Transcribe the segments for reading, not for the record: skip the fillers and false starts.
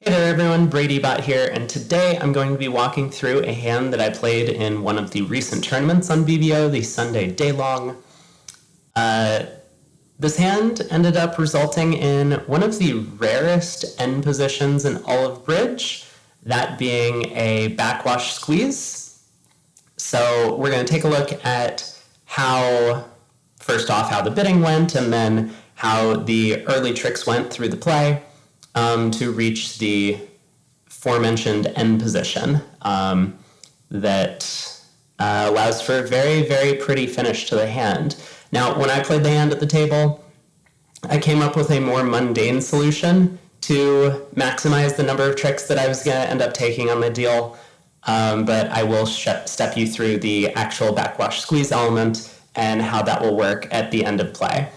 Hey there everyone, BradyBot here, and today I'm going to be walking through a hand that I played in one of the recent tournaments on BBO, the Sunday Daylong. This hand ended up resulting in one of the rarest end positions in all of Bridge, that being a backwash squeeze. So we're going to take a look at first off, how the bidding went, and then how the early tricks went through the play. To reach the aforementioned end position that allows for a very, very pretty finish to the hand. Now, when I played the hand at the table, I came up with a more mundane solution to maximize the number of tricks that I was going to end up taking on the deal, but I will step you through the actual backwash squeeze element and how that will work at the end of play.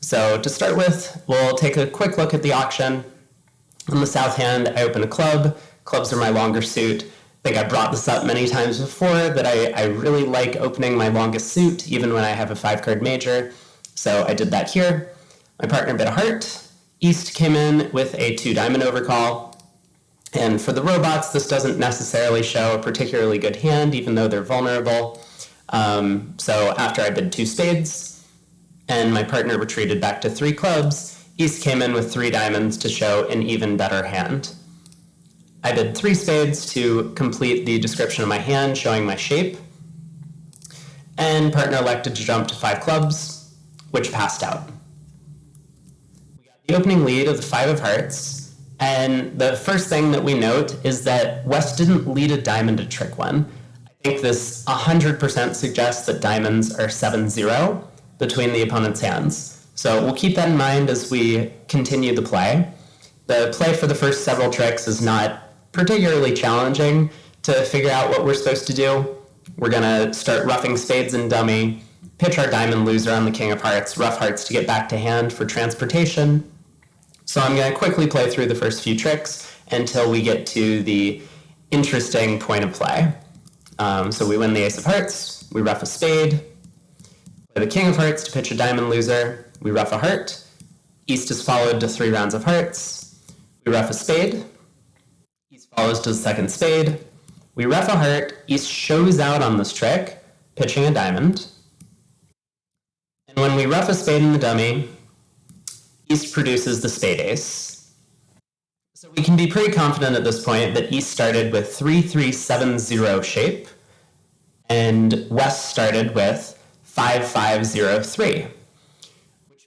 So to start with, we'll take a quick look at the auction. On the south hand, I open a club. Clubs are my longer suit. I think I brought this up many times before, that I really like opening my longest suit, even when I have a 5-card major. So I did that here. My partner bid a heart. East came in with a 2-diamond overcall. And for the robots, this doesn't necessarily show a particularly good hand, even though they're vulnerable. So after I bid 2 spades, and my partner retreated back to 3 clubs, East came in with 3 diamonds to show an even better hand. I bid 3 spades to complete the description of my hand, showing my shape. And partner elected to jump to 5 clubs, which passed out. We got the opening lead of the 5 of hearts, and the first thing that we note is that West didn't lead a diamond to trick 1. I think this 100% suggests that diamonds are 7-0 between the opponent's hands. So we'll keep that in mind as we continue the play. The play for the first several tricks is not particularly challenging to figure out what we're supposed to do. We're going to start roughing spades and dummy, pitch our diamond loser on the king of hearts, rough hearts to get back to hand for transportation. So I'm going to quickly play through the first few tricks until we get to the interesting point of play. So we win the ace of hearts, we rough a spade, play the king of hearts to pitch a diamond loser, we rough a heart. East is followed to 3 rounds of hearts. We rough a spade. East follows to the second spade. We rough a heart. East shows out on this trick, pitching a diamond. And when we rough a spade in the dummy, East produces the spade ace. So we can be pretty confident at this point that East started with 3-3-7-0 shape, and West started with 5-5-0-3.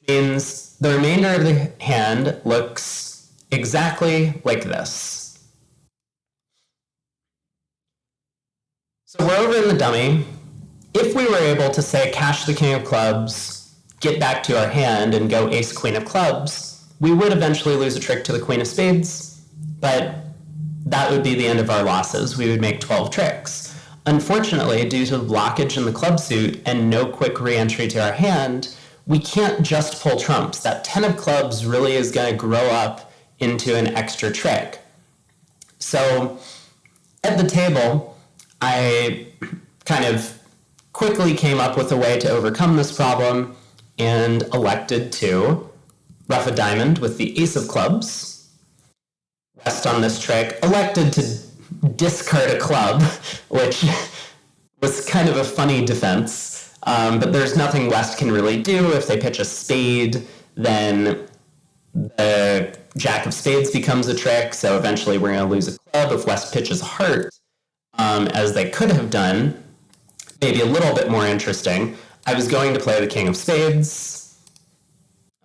Means the remainder of the hand looks exactly like this. So we're over in the dummy. If we were able to, say, cash the king of clubs, get back to our hand, and go ace queen of clubs, we would eventually lose a trick to the queen of spades, but that would be the end of our losses. We would make 12 tricks. Unfortunately, due to the blockage in the club suit and no quick re-entry to our hand, we can't just pull trumps. That 10 of clubs really is going to grow up into an extra trick. So at the table, I kind of quickly came up with a way to overcome this problem and elected to rough a diamond with the ace of clubs. West on this trick elected to discard a club, which was kind of a funny defense. But there's nothing West can really do. If they pitch a spade, then the jack of spades becomes a trick, so eventually we're going to lose a club. If West pitches a heart, as they could have done, maybe a little bit more interesting, I was going to play the king of spades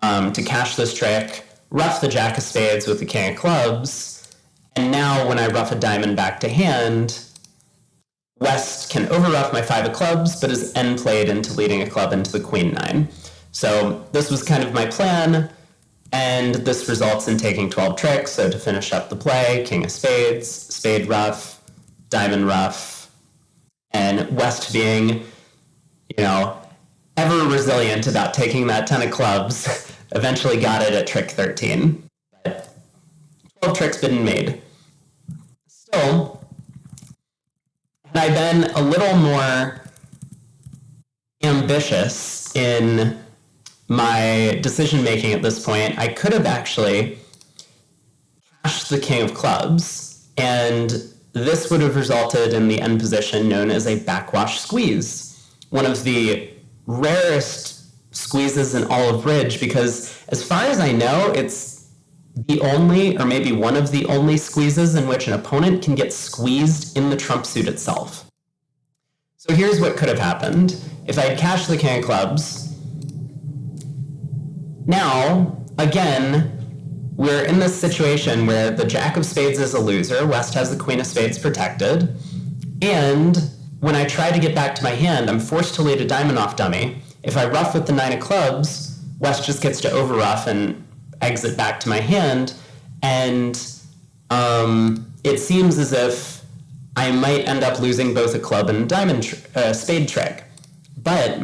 to cash this trick, rough the jack of spades with the king of clubs, and now when I rough a diamond back to hand, West can overrough my 5 of clubs, but is end played into leading a club into the queen 9. So this was kind of my plan, and this results in taking 12 tricks. So to finish up the play, king of spades, spade rough, diamond rough, and West being, ever resilient about taking that 10 of clubs, eventually got it at trick 13. But 12 tricks been made. Still, had I been a little more ambitious in my decision making at this point, I could have actually the king of clubs, and this would have resulted in the end position known as a backwash squeeze, one of the rarest squeezes in all of bridge, because as far as I know, it's the only, or maybe one of the only squeezes in which an opponent can get squeezed in the trump suit itself. So here's what could have happened if I had cashed the king of clubs. Now, again, we're in this situation where the jack of spades is a loser, West has the queen of spades protected, and when I try to get back to my hand, I'm forced to lead a diamond off dummy. If I ruff with the nine of clubs, West just gets to overruff and exit back to my hand, and it seems as if I might end up losing both a club and a diamond spade trick. But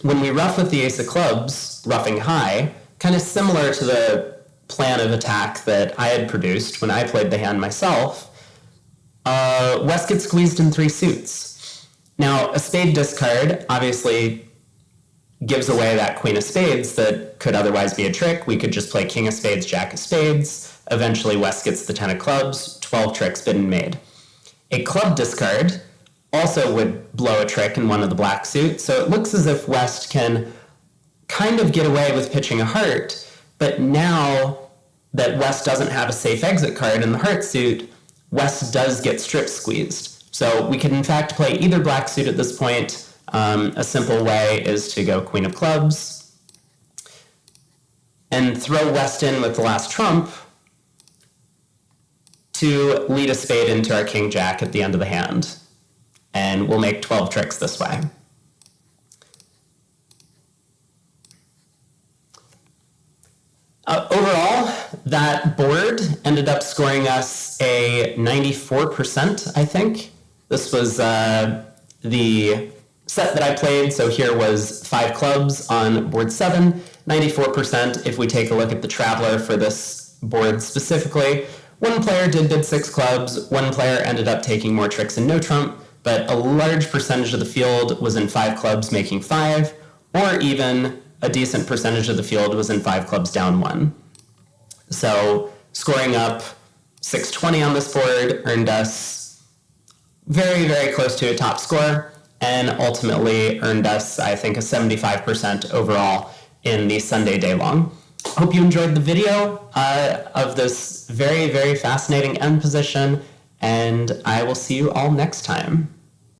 when we ruff with the ace of clubs, ruffing high, kind of similar to the plan of attack that I had produced when I played the hand myself, West gets squeezed in three suits. Now, a spade discard obviously gives away that queen of spades that could otherwise be a trick. We could just play king of spades, jack of spades. Eventually, West gets the 10 of clubs, 12 tricks been and made. A club discard also would blow a trick in one of the black suits, so it looks as if West can kind of get away with pitching a heart, but now that West doesn't have a safe exit card in the heart suit, West does get strip squeezed. So we could in fact play either black suit at this point. A simple way is to go queen of clubs and throw West in with the last trump to lead a spade into our king jack at the end of the hand. And we'll make 12 tricks this way. Overall, that board ended up scoring us a 94%, I think. This was the set that I played, so here was 5 clubs on board 7, 94%. If we take a look at the Traveler for this board specifically, one player did bid 6 clubs, one player ended up taking more tricks and no trump, but a large percentage of the field was in 5 clubs making 5, or even a decent percentage of the field was in 5 clubs down 1. So scoring up 620 on this board earned us very, very close to a top score, and ultimately earned us, I think, a 75% overall in the Sunday day long. Hope you enjoyed the video of this very, very fascinating end position, and I will see you all next time.